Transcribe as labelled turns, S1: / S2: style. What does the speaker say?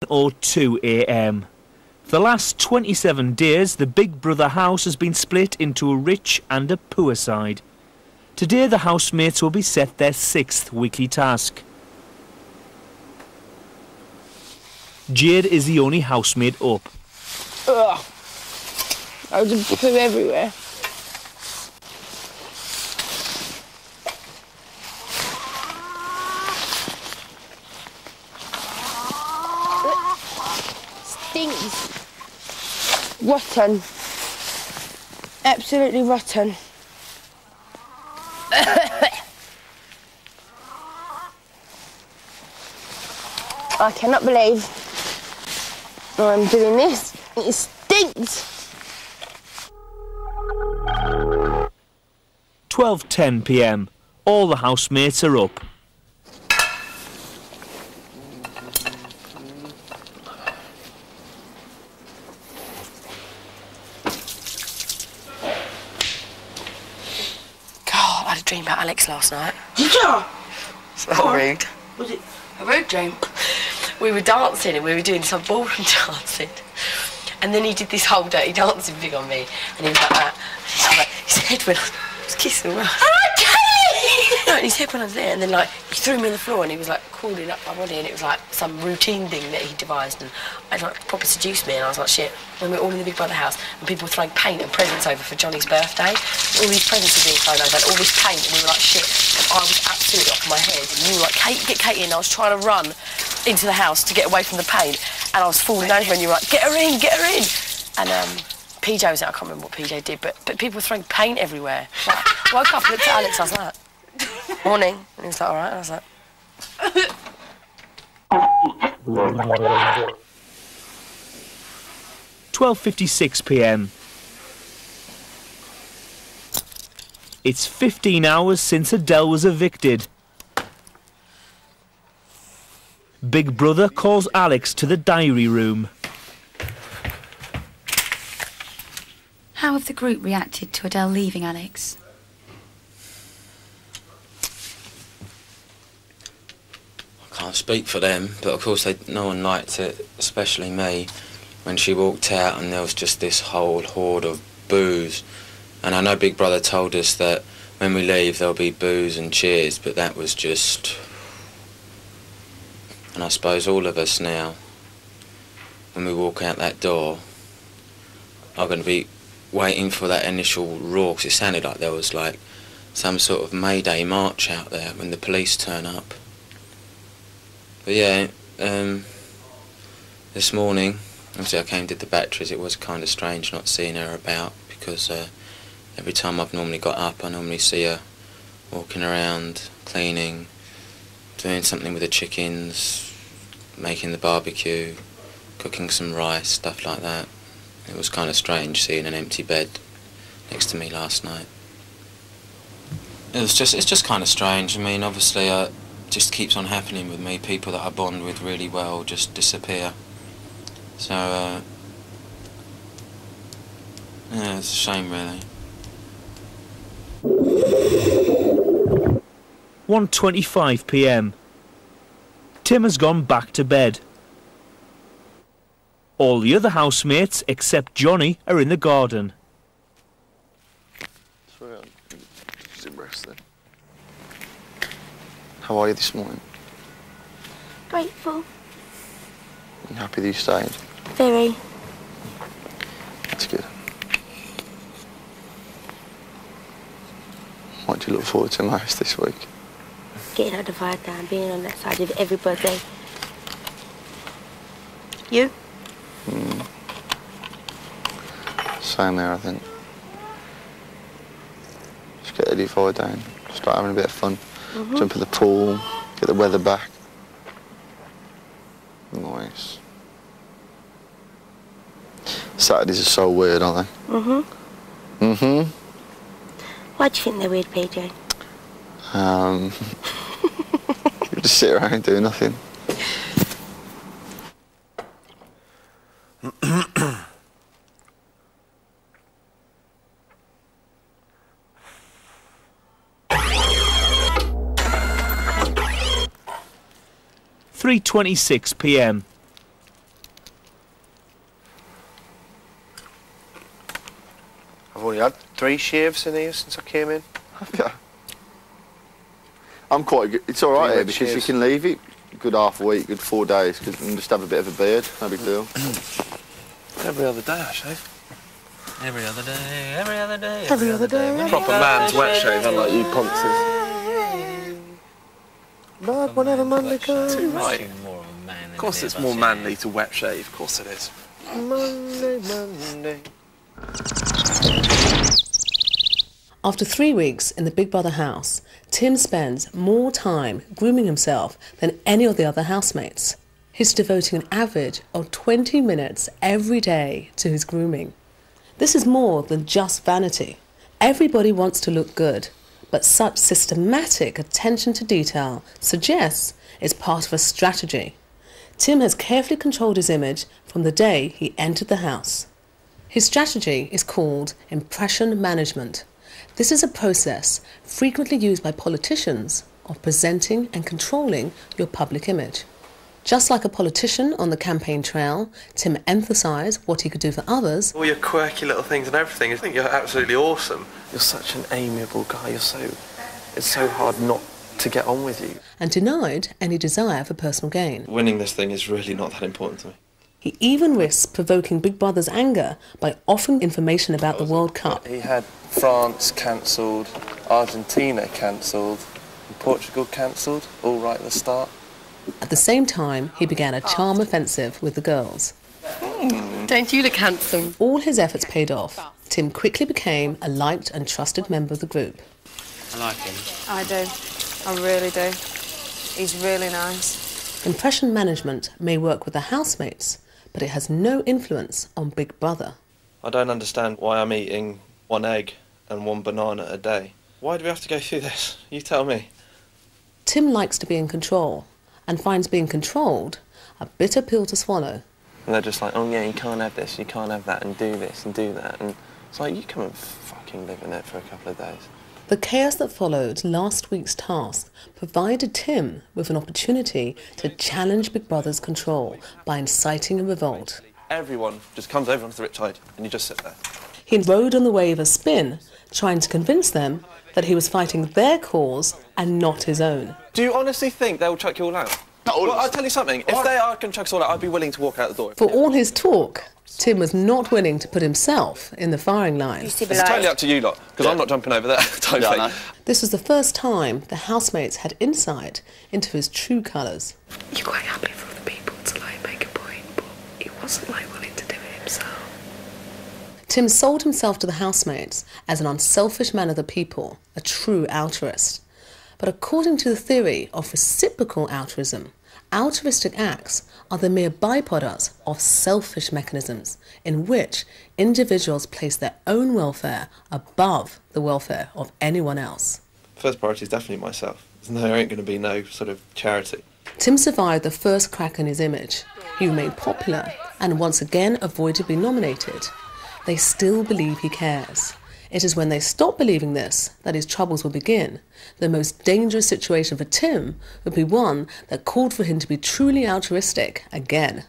S1: 10:02 a.m. For the last 27 days, the Big Brother house has been split into a rich and a poor side. Today, the housemates will be set their 6th weekly task. Jade is the only housemate up.
S2: Ugh. I was poo everywhere. Stinks. Rotten. Absolutely rotten. I cannot believe I'm doing this. It stinks.
S1: 12:10 p.m. All the housemates are up.
S3: God, I had a dream about Alex last night.
S2: Did you?
S3: It's not rude.
S2: Was it
S3: A rude dream. We were dancing and we were doing some ballroom dancing. And then he did this whole dirty dancing thing on me. And he was like that. His head went on. I was kissing him. No, and his head went on there, and then like he threw me on the floor, and he was like crawling up my body, and it was like some routine thing that he devised, and I like proper seduced me, and I was like shit. When we were all in the Big Brother house, and people were throwing paint and presents over for Johnny's birthday, all these presents were being thrown over, and all this paint, and we were like shit. And I was absolutely off my head, and you were like, Kate, get Kate in. I was trying to run into the house to get away from the paint, and I was falling over, and you were like, get her in, get her in. And PJ was there. I can't remember what PJ did, but people were throwing paint everywhere. Like, I woke up, looked at Alex, I was like, morning. And he was like, all right. And I was like...
S1: 12:56 p.m. It's 15 hours since Adele was evicted. Big Brother calls Alex to the diary room.
S4: How have the group reacted to Adele leaving, Alex?
S5: I can't speak for them, but of course no one liked it, especially me, when she walked out and there was just this whole horde of boos. And I know Big Brother told us that when we leave there'll be boos and cheers, but that was just... And I suppose all of us now, when we walk out that door, are going to be waiting for that initial roar, because it sounded like there was like some sort of Mayday march out there when the police turn up. But yeah, this morning, obviously I came and did the batteries. It was kind of strange not seeing her about, because every time I've normally got up, I normally see her walking around, cleaning, doing something with the chickens, making the barbecue, cooking some rice, stuff like that. It was kind of strange seeing an empty bed next to me last night. It's just kind of strange. I mean, obviously, it just keeps on happening with me. People that I bond with really well just disappear. So, yeah, it's a shame, really.
S1: 1:25 p.m. Tim has gone back to bed. All the other housemates, except Johnny, are in the garden.
S6: Sorry, I'm just rest then. How are you this morning?
S2: Grateful.
S6: You happy that you stayed?
S2: Very.
S6: That's good. What do you look forward to most this week?
S2: Getting out the fire down, being on that side of everybody. You?
S6: Same there, I think. Just get Eddie fire down, start having a bit of fun. Jump in the pool, get the weather back. Nice. Saturdays are so weird, aren't they?
S2: Why do you think they're weird, PJ?
S6: You just sit around and do nothing.
S1: .26 p.m.
S7: I've only had 3 shifts in here since I came in.
S6: Yeah. I'm quite good. It's all right here because you can leave it good half a week, good 4 days, and just have a bit of a beard. No big deal.
S7: Every other day I shave.
S5: Every other day, every other day,
S2: Every other day.
S7: Proper man's wet shave, unlike you punks.
S2: But whenever Monday comes.
S7: Right. Of course it's more manly to wet shave, of course it is. Monday.
S8: After 3 weeks in the Big Brother house, Tim spends more time grooming himself than any of the other housemates. He's devoting an average of 20 minutes every day to his grooming. This is more than just vanity. Everybody wants to look good, but such systematic attention to detail suggests it's part of a strategy. Tim has carefully controlled his image from the day he entered the house. His strategy is called impression management. This is a process frequently used by politicians of presenting and controlling your public image. Just like a politician on the campaign trail, Tim emphasised what he could do for others.
S7: All your quirky little things and everything, I think you're absolutely awesome. You're such an amiable guy, it's so hard not to get on with you.
S8: And denied any desire for personal gain.
S7: Winning this thing is really not that important to me.
S8: He even risks provoking Big Brother's anger by offering information about the World Cup.
S7: He had France cancelled, Argentina cancelled, and Portugal cancelled, all right at the start.
S8: At the same time, he began a charm offensive with the girls.
S3: Don't you look handsome?
S8: All his efforts paid off. Tim quickly became a liked and trusted member of the group.
S5: I like him.
S9: I do. I really do. He's really nice.
S8: Impression management may work with the housemates, but it has no influence on Big Brother.
S7: I don't understand why I'm eating 1 egg and 1 banana a day. Why do we have to go through this? You tell me.
S8: Tim likes to be in control and finds being controlled a bitter pill to swallow.
S7: And they're just like, oh yeah, you can't have this, you can't have that, and do this and do that. And it's like, you come and fucking live in it for a couple of days.
S8: The chaos that followed last week's task provided Tim with an opportunity to challenge Big Brother's control by inciting a revolt.
S7: Everyone just comes over onto the riptide and you just sit there.
S8: He rode on the wave of spin, trying to convince them that he was fighting their cause and not his own.
S7: Do you honestly think they'll chuck you all out? Well, I'll tell you something. If they are going to chuck us all out, I'd be willing to walk out the door.
S8: For all his talk, Tim was not willing to put himself in the firing line.
S7: It's totally up to you lot, because I'm not jumping over there. Totally.
S8: This was the first time the housemates had insight into his true colours.
S3: You're quite happy for other people to make a point, but he wasn't willing to do it himself.
S8: Tim sold himself to the housemates as an unselfish man of the people, a true altruist. But according to the theory of reciprocal altruism, altruistic acts are the mere byproducts of selfish mechanisms in which individuals place their own welfare above the welfare of anyone else.
S7: First priority is definitely myself. There ain't going to be no sort of charity.
S8: Tim survived the first crack in his image. He remained popular and once again avoided being nominated. They still believe he cares. It is when they stop believing this that his troubles will begin. The most dangerous situation for Tim would be one that called for him to be truly altruistic again.